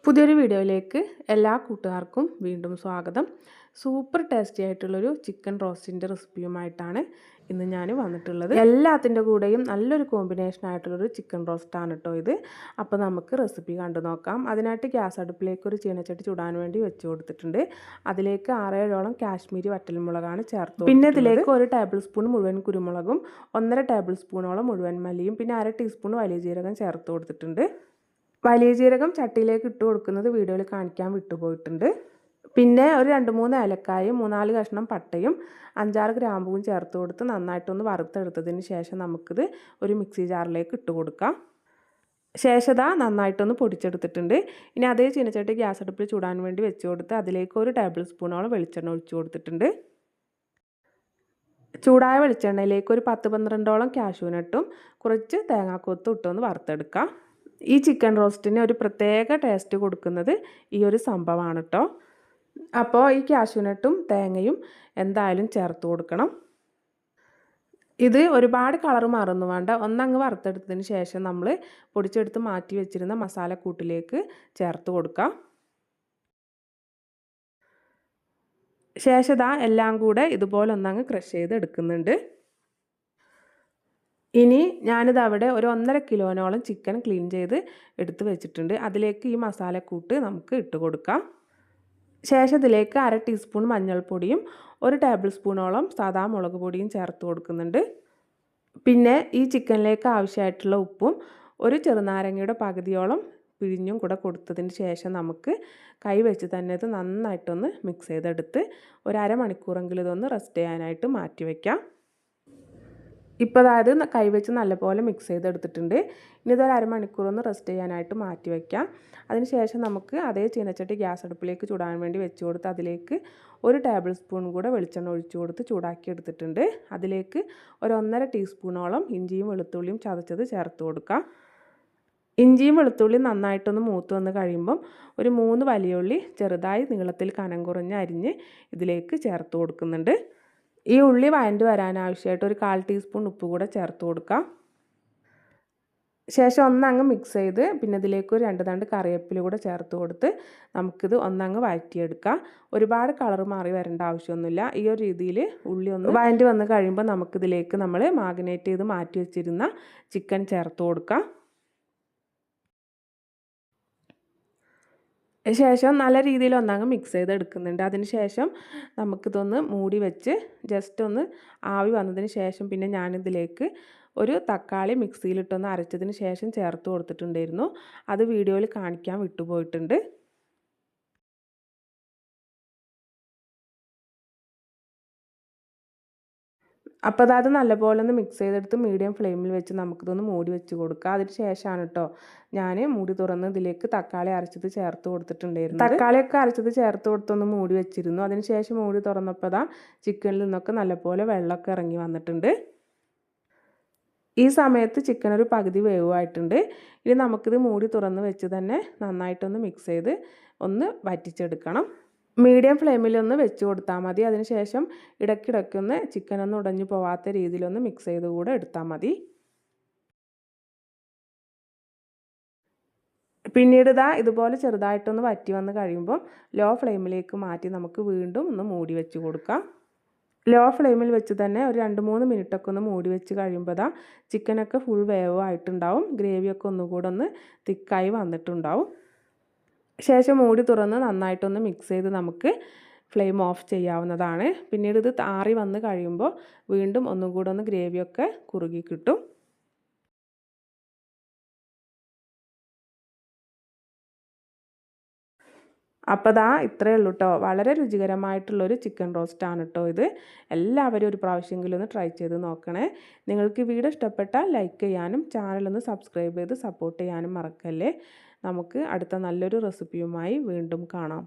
പുതിയൊരു വീഡിയോയിലേക്ക് എല്ലാ കൂട്ടുകാർക്കും വീണ്ടും സ്വാഗതം. സൂപ്പർ ടേസ്റ്റി ആയിട്ടുള്ളൊരു ചിക്കൻ റോസ്റ്റിൻ്റെ റെസിപ്പിയുമായിട്ടാണ് ഇന്ന് ഞാൻ വന്നിട്ടുള്ളത്. എല്ലാത്തിൻ്റെ കൂടെയും നല്ലൊരു കോമ്പിനേഷൻ ആയിട്ടുള്ളൊരു ചിക്കൻ റോസ്റ്റാണ് കേട്ടോ ഇത്. അപ്പോൾ നമുക്ക് റെസിപ്പി കണ്ടു നോക്കാം. അതിനായിട്ട് ഗ്യാസ് അടുപ്പിലേക്ക് ഒരു ചീനച്ചട്ടി ചുടാൻ വേണ്ടി വെച്ച് കൊടുത്തിട്ടുണ്ട്. അതിലേക്ക് 6-7ഓളം കാശ്മീരി വറ്റൽമുളകാണ് ചേർത്ത്. പിന്നെ ഇതിലേക്ക് 1 ടേബിൾ സ്പൂൺ മുഴുവൻ കുരുമുളകും 1.5 ടേബിൾ സ്പൂണോളം മുഴുവൻ മല്ലിയും പിന്നെ 1/2 ടീസ്പൂൺ വലിയ ജീരകം ചേർത്ത് കൊടുത്തിട്ടുണ്ട്. വലിയ ജീരകം ചട്ടിയിലേക്ക് ഇട്ട് കൊടുക്കുന്നത് വീഡിയോയിൽ കാണിക്കാൻ വിട്ടുപോയിട്ടുണ്ട്. പിന്നെ ഒരു 2-3 ഏലക്കായും 3-4 കഷ്ണം പട്ടയും 5-6 ഗ്രാമ്പൂവും ചേർത്ത് കൊടുത്ത് നന്നായിട്ടൊന്ന് വറുത്തെടുത്തതിന് ശേഷം നമുക്കിത് ഒരു മിക്സി ജാറിലേക്ക് ഇട്ട് കൊടുക്കാം. ശേഷം നന്നായിട്ടൊന്ന് പൊടിച്ചെടുത്തിട്ടുണ്ട്. ഇനി അതേ ചീനച്ചട്ടി ഗ്യാസ് അടുപ്പിൽ ചൂടാൻ വേണ്ടി വെച്ച് കൊടുത്ത് അതിലേക്ക് 1 ടേബിൾ സ്പൂണോളം വെളിച്ചെണ്ണ ഒഴിച്ച് കൊടുത്തിട്ടുണ്ട്. ചൂടായ വെളിച്ചെണ്ണയിലേക്ക് ഒരു 10-12ഓളം കാഷ്യൂനട്ടും കുറച്ച് തേങ്ങാക്കൊത്തും ഇട്ടൊന്ന് വറുത്തെടുക്കാം. ഈ ചിക്കൻ റോസ്റ്റിന് ഒരു പ്രത്യേക ടേസ്റ്റ് കൊടുക്കുന്നത് ഈ ഒരു സംഭവമാണ് കേട്ടോ. അപ്പോൾ ഈ കാഷ്യൂനട്ടും തേങ്ങയും എന്തായാലും ചേർത്ത് കൊടുക്കണം. ഇത് ഒരുപാട് കളർ മാറുന്നു വേണ്ട. ഒന്നങ്ങ് വറുത്തെടുത്തതിന് ശേഷം നമ്മൾ പൊടിച്ചെടുത്ത് മാറ്റി വെച്ചിരുന്ന മസാലക്കൂട്ടിലേക്ക് ചേർത്ത് കൊടുക്കാം. ശേഷം എല്ലാം കൂടെ ഇതുപോലെ ഒന്നങ്ങ് ക്രഷ് ചെയ്ത് എടുക്കുന്നുണ്ട്. ഇനി ഞാനിത് അവിടെ ഒരു 1.5 കിലോനോളം ചിക്കൻ ക്ലീൻ ചെയ്ത് എടുത്ത് വെച്ചിട്ടുണ്ട്. അതിലേക്ക് ഈ മസാലക്കൂട്ട് നമുക്ക് ഇട്ട് കൊടുക്കാം. ശേഷം ഇതിലേക്ക് 1/2 ടീസ്പൂൺ മഞ്ഞൾപ്പൊടിയും 1 ടേബിൾ സ്പൂണോളം സാദാ മുളക് പൊടിയും ചേർത്ത് കൊടുക്കുന്നുണ്ട്. പിന്നെ ഈ ചിക്കനിലേക്ക് ആവശ്യമായിട്ടുള്ള ഉപ്പും ഒരു ചെറുനാരങ്ങയുടെ പകുതിയോളം പിഴിഞ്ഞും കൂടെ കൊടുത്തതിന് ശേഷം നമുക്ക് കൈ വെച്ച് തന്നെ ഇത് നന്നായിട്ടൊന്ന് മിക്സ് ചെയ്തെടുത്ത് ഒരു അരമണിക്കൂറെങ്കിലും ഇതൊന്ന് റെസ്റ്റ് ചെയ്യാനായിട്ട് മാറ്റി വയ്ക്കാം. ഇപ്പോൾ അതായത് കൈവച്ച് നല്ലപോലെ മിക്സ് ചെയ്തെടുത്തിട്ടുണ്ട്. ഇനി ഇതൊരു അരമണിക്കൂറൊന്ന് റെസ്റ്റ് ചെയ്യാനായിട്ട് മാറ്റി വയ്ക്കാം. അതിനുശേഷം നമുക്ക് അതേ ചീനച്ചട്ടി ഗ്യാസ് അടുപ്പിലേക്ക് ചൂടാൻ വേണ്ടി വെച്ച് കൊടുത്ത് അതിലേക്ക് 1 ടേബിൾ സ്പൂൺ കൂടെ വെളിച്ചെണ്ണ ഒഴിച്ച് കൊടുത്ത് ചൂടാക്കി എടുത്തിട്ടുണ്ട്. അതിലേക്ക് ഒരു 1.5 ടീസ്പൂണോളം ഇഞ്ചിയും വെളുത്തുള്ളിയും ചതച്ചത് ചേർത്ത് കൊടുക്കാം. ഇഞ്ചിയും വെളുത്തുള്ളിയും നന്നായിട്ടൊന്ന് മൂത്ത് വന്ന് കഴിയുമ്പം ഒരു 3 വലിയ ഉള്ളി ചെറുതായി നീളത്തിൽ കനം കുറഞ്ഞ് അരിഞ്ഞ് ഇതിലേക്ക് ചേർത്ത് കൊടുക്കുന്നുണ്ട്. ഈ ഉള്ളി വഴണ്ട് വരാനാവശ്യമായിട്ട് ഒരു 1/4 ടീസ്പൂൺ ഉപ്പ് കൂടെ ചേർത്ത് കൊടുക്കാം. ശേഷം ഒന്നങ്ങ് മിക്സ് ചെയ്ത് പിന്നെ ഇതിലേക്ക് ഒരു 2 തണ്ട് കറിവേപ്പില കൂടെ ചേർത്ത് കൊടുത്ത് നമുക്കിത് ഒന്നങ്ങ് വഴറ്റിയെടുക്കാം. ഒരുപാട് കളർ മാറി വരേണ്ട ആവശ്യമൊന്നുമില്ല. ഈ ഒരു രീതിയിൽ ഉള്ളി ഒന്ന് വഴണ്ട് വന്ന് കഴിയുമ്പോൾ നമുക്കിതിലേക്ക് നമ്മൾ മാഗ്നേറ്റ് ചെയ്ത് മാറ്റി വെച്ചിരുന്ന ചിക്കൻ ചേർത്ത് കൊടുക്കാം. ശേഷം നല്ല രീതിയിൽ ഒന്നങ്ങ് മിക്സ് ചെയ്തെടുക്കുന്നുണ്ട്. അതിന് ശേഷം നമുക്കിതൊന്ന് മൂടി വെച്ച് ജസ്റ്റ് ഒന്ന് ആവി വന്നതിന് ശേഷം പിന്നെ ഞാനിതിലേക്ക് ഒരു തക്കാളി മിക്സിയിലിട്ടൊന്ന് അരച്ചതിന് ശേഷം ചേർത്ത് കൊടുത്തിട്ടുണ്ടായിരുന്നു. അത് വീഡിയോയിൽ കാണിക്കാൻ വിട്ടുപോയിട്ടുണ്ട്. അപ്പോൾ അത് നല്ലപോലെ ഒന്ന് മിക്സ് ചെയ്തെടുത്ത് മീഡിയം ഫ്ലെയിമിൽ വെച്ച് നമുക്കിതൊന്ന് മൂടി വെച്ച് കൊടുക്കുക. അതിന് ശേഷമാണ് കേട്ടോ ഞാൻ മൂടി തുറന്ന് ഇതിലേക്ക് തക്കാളി അരച്ചത് ചേർത്ത് കൊടുത്തിട്ടുണ്ടായിരുന്നു. തക്കാളിയൊക്കെ അരച്ചത് ചേർത്ത് കൊടുത്തൊന്ന് മൂടി വെച്ചിരുന്നു. അതിന് ശേഷം മൂടി തുറന്നപ്പോൾ ചിക്കനിൽ നിന്നൊക്കെ നല്ലപോലെ വെള്ളമൊക്കെ ഇറങ്ങി വന്നിട്ടുണ്ട്. ഈ സമയത്ത് ചിക്കൻ ഒരു പകുതി വേവായിട്ടുണ്ട്. ഇനി നമുക്കിത് മൂടി തുറന്ന് വെച്ച് തന്നെ നന്നായിട്ടൊന്ന് മിക്സ് ചെയ്ത് ഒന്ന് വറ്റിച്ചെടുക്കണം. മീഡിയം ഫ്ലെയിമിലൊന്ന് വെച്ച് കൊടുത്താൽ മതി. അതിനുശേഷം ഇടയ്ക്കിടയ്ക്കൊന്ന് ചിക്കനൊന്നും ഉടഞ്ഞു പോവാത്ത രീതിയിലൊന്ന് മിക്സ് ചെയ്ത് കൂടെ എടുത്താൽ മതി. പിന്നീട് ഇതുപോലെ ചെറുതായിട്ടൊന്ന് വറ്റി വന്ന് കഴിയുമ്പോൾ ലോ ഫ്ലെയിമിലേക്ക് മാറ്റി നമുക്ക് വീണ്ടും ഒന്ന് മൂടി വെച്ച് കൊടുക്കാം. ലോ ഫ്ലെയിമിൽ വെച്ച് തന്നെ ഒരു 2-3 മിനിറ്റൊക്കെ ഒന്ന് മൂടി വെച്ച് കഴിയുമ്പോൾ ചിക്കനൊക്കെ ഫുൾ വേവായിട്ടുണ്ടാവും. ഗ്രേവിയൊക്കെ ഒന്നുകൂടെ ഒന്ന് തിക്കായി വന്നിട്ടുണ്ടാവും. ശേഷം മൂടി തുറന്ന് നന്നായിട്ടൊന്ന് മിക്സ് ചെയ്ത് നമുക്ക് ഫ്ലെയിം ഓഫ് ചെയ്യാവുന്നതാണ്. പിന്നീട് ഇത് ആറി വന്ന് കഴിയുമ്പോൾ വീണ്ടും ഒന്നും കൂടെ ഒന്ന് ഗ്രേവിയൊക്കെ കുറുകി കിട്ടും. അപ്പോൾ ഇത്രയേ ഉള്ളൂ കേട്ടോ. വളരെ രുചികരമായിട്ടുള്ളൊരു ചിക്കൻ റോസ്റ്റാണ് കേട്ടോ ഇത്. എല്ലാവരും ഒരു പ്രാവശ്യമെങ്കിലും ഒന്ന് ട്രൈ ചെയ്ത് നോക്കണേ. നിങ്ങൾക്ക് വീഡിയോ ഇഷ്ടപ്പെട്ടാൽ ലൈക്ക് ചെയ്യാനും ചാനലൊന്ന് സബ്സ്ക്രൈബ് ചെയ്ത് സപ്പോർട്ട് ചെയ്യാനും മറക്കല്ലേ. നമുക്ക് അടുത്ത നല്ലൊരു റെസിപ്പിയുമായി വീണ്ടും കാണാം.